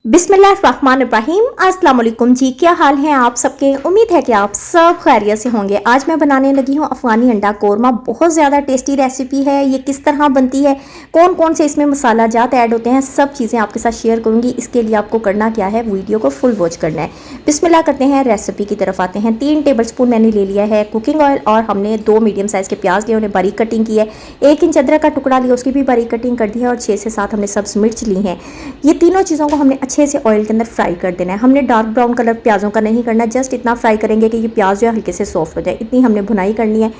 बिस्मिल्लाहिर्रहमानिर्रहीम। अस्सलाम वालेकुम जी, क्या हाल है आप सबके। उम्मीद है कि आप सब खैरियत से होंगे। आज मैं बनाने लगी हूँ अफ़गानी अंडा कोरमा। बहुत ज़्यादा टेस्टी रेसिपी है। ये किस तरह बनती है, कौन कौन से इसमें मसाला जात ऐड होते हैं, सब चीज़ें आपके साथ शेयर करूँगी। इसके लिए आपको करना क्या है, वीडियो को फुल वॉच करना है। बिस्मिल्लाह करते हैं, रेसिपी की तरफ आते हैं। 3 टेबल स्पून मैंने ले लिया है कुकिंग ऑयल, और हमने 2 मीडियम साइज़ के प्याज लिए, उन्हें बारीक कटिंग की है। 1 इंच अदरक का टुकड़ा लिया, उसकी भी बारीक कटिंग कर दी है, और 6 से 7 हमने सब्ज़ मिर्च ली हैं। ये तीनों चीज़ों को हमने अच्छे से ऑयल के अंदर फ्राई कर देना है। हमने डार्क ब्राउन कलर प्याज़ों का नहीं करना, जस्ट इतना फ्राई करेंगे कि ये प्याज जो है हल्के से सॉफ्ट हो जाए, इतनी हमने भुनाई करनी है।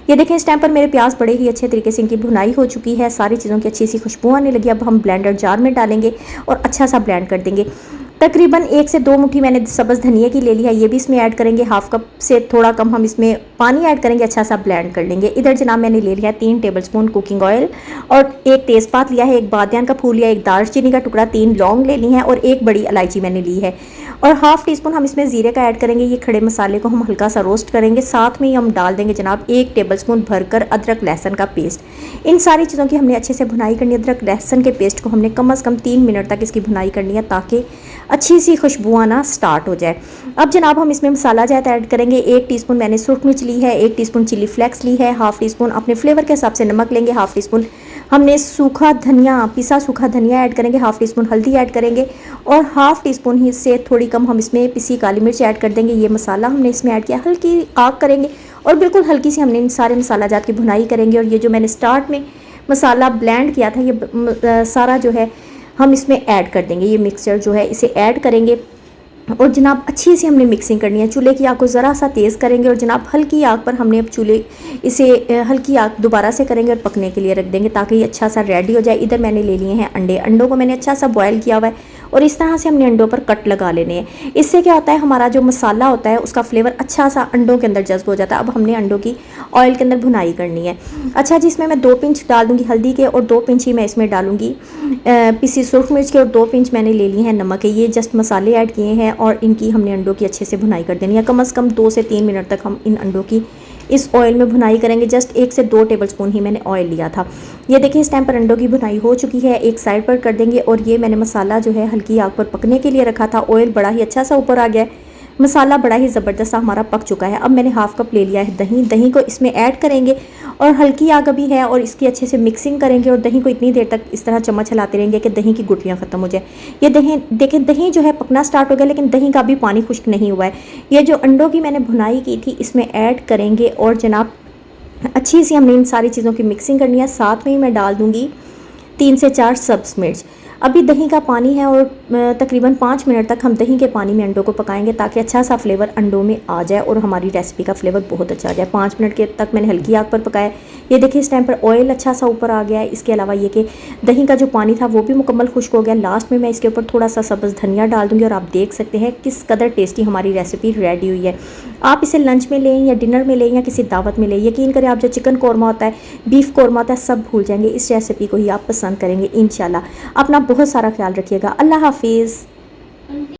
ये देखें, इस टाइम पर मेरे प्याज बड़े ही अच्छे तरीके से इनकी भुनाई हो चुकी है। सारी चीज़ों की अच्छी सी खुशबू आने लगी। अब हम ब्लेंडर जार में डालेंगे और अच्छा सा ब्लेंड कर देंगे। तकरीबन 1 से 2 मुट्ठी मैंने सब्ज़ धनिया की ले ली है, ये भी इसमें ऐड करेंगे। हाफ कप से थोड़ा कम हम इसमें पानी ऐड करेंगे, अच्छा सा ब्लेंड कर लेंगे। इधर जनाब मैंने ले लिया है 3 टेबल स्पून कुकिंग ऑयल, और 1 तेज़पात लिया है, 1 बादियान का फूल लिया, 1 दालचीनी का टुकड़ा, 3 लौंग ले ली हैं, और 1 बड़ी इलायची मैंने ली है, और हाफ़ टी स्पून हम इसमें ज़ीरे का ऐड करेंगे। ये खड़े मसाले को हम हल्का सा रोस्ट करेंगे। साथ में ही हम डाल देंगे जनाब 1 टेबल स्पून भरकर अदरक लहसुन का पेस्ट। इन सारी चीज़ों की हमने अच्छे से भुनाई करनी है। अदरक लहसुन के पेस्ट को हमने कम से कम 3 मिनट तक इसकी भुनाई करनी है, ताकि अच्छी सी खुशबू आना स्टार्ट हो जाए। अब जनाब हम इसमें मसाला जात ऐड करेंगे। 1 टीस्पून मैंने सूख मिर्च ली है, 1 टीस्पून चिली फ्लेक्स ली है, हाफ़ टी स्पून अपने फ्लेवर के हिसाब से नमक लेंगे, हाफ़ टी स्पून हमने सूखा धनिया, पिसा सूखा धनिया ऐड करेंगे, हाफ़ टी स्पून हल्दी ऐड करेंगे, और हाफ़ टी स्पून ही से थोड़ी कम हम इसमें पिसी काली मिर्च ऐड कर देंगे। ये मसाला हमने इसमें ऐड किया, हल्की आग करेंगे और बिल्कुल हल्की सी हमने इन सारे मसाला जात की भुनाई करेंगे। और ये जो मैंने स्टार्ट में मसाला ब्लेंड किया था, ये सारा जो है हम इसमें ऐड कर देंगे। ये मिक्सचर जो है इसे ऐड करेंगे, और जनाब अच्छी सी हमने मिक्सिंग करनी है। चूल्हे की आग को ज़रा सा तेज़ करेंगे, और जनाब हल्की आग पर हमने अब इसे हल्की आग दोबारा से करेंगे और पकने के लिए रख देंगे, ताकि ये अच्छा सा रेडी हो जाए। इधर मैंने ले लिए हैं अंडे। अंडों को मैंने अच्छा सा बॉयल किया हुआ है, और इस तरह से हमने अंडों पर कट लगा लेने हैं। इससे क्या होता है, हमारा जो मसाला होता है उसका फ्लेवर अच्छा सा अंडों के अंदर जज्ब हो जाता है। अब हमने अंडों की ऑयल के अंदर भुनाई करनी है। अच्छा जी, इसमें मैं 2 पिंच डाल दूँगी हल्दी के, और 2 पिंच ही मैं इसमें डालूँगी पिसी सूख मिर्च के, और 2 पिंच मैंने ले लिए हैं नमक के। ये जस्ट मसाले ऐड किए हैं, और इनकी हमने अंडों की अच्छे से भुनाई कर देनी है। कम से कम 2 से 3 मिनट तक हम इन अंडों की इस ऑयल में भुनाई करेंगे। जस्ट 1 से 2 टेबल स्पून ही मैंने ऑयल लिया था। ये देखिए, इस टाइम पर अंडों की भुनाई हो चुकी है, एक साइड पर कर देंगे। और ये मैंने मसाला जो है हल्की आग पर पकने के लिए रखा था। ऑयल बड़ा ही अच्छा सा ऊपर आ गया है, मसाला बड़ा ही ज़बरदस्त सा हमारा पक चुका है। अब मैंने हाफ़ कप ले लिया है दही। दही को इसमें ऐड करेंगे, और हल्की आग अभी है, और इसकी अच्छे से मिक्सिंग करेंगे, और दही को इतनी देर तक इस तरह चम्मच हिलाते रहेंगे कि दही की गुठलियाँ ख़त्म हो जाए। ये दही देखें, दही जो है पकना स्टार्ट हो गया, लेकिन दही का भी पानी खुश्क नहीं हुआ है। ये जो अंडों की मैंने भुनाई की थी इसमें ऐड करेंगे, और जनाब अच्छी सी हमने इन सारी चीज़ों की मिक्सिंग करनी है। साथ में ही मैं डाल दूँगी 3 से 4 सब्ज़ मिर्च। अभी दही का पानी है, और तकरीबन 5 मिनट तक हम दही के पानी में अंडों को पकाएंगे, ताकि अच्छा सा फ्लेवर अंडों में आ जाए और हमारी रेसिपी का फ्लेवर बहुत अच्छा आ जाए। 5 मिनट के तक मैंने हल्की आग पर पकाया। ये देखिए, इस टाइम पर ऑयल अच्छा सा ऊपर आ गया है। इसके अलावा ये कि दही का जो पानी था वो भी मुकम्मल खुश्क हो गया। लास्ट में मैं इसके ऊपर थोड़ा सा सब्ज़ धनिया डाल दूँगी, और आप देख सकते हैं किस कदर टेस्टी हमारी रेसिपी रेडी हुई है। आप इसे लंच में लें या डिनर में लें या किसी दावत में लें, यकीन करें आप जो चिकन कौरमा होता है, बीफ कौरमा होता है, सब भूल जाएंगे। इस रेसिपी को ही आप पसंद करेंगे इंशाल्लाह। अपना बहुत सारा ख्याल रखिएगा। अल्लाह हाफिज़।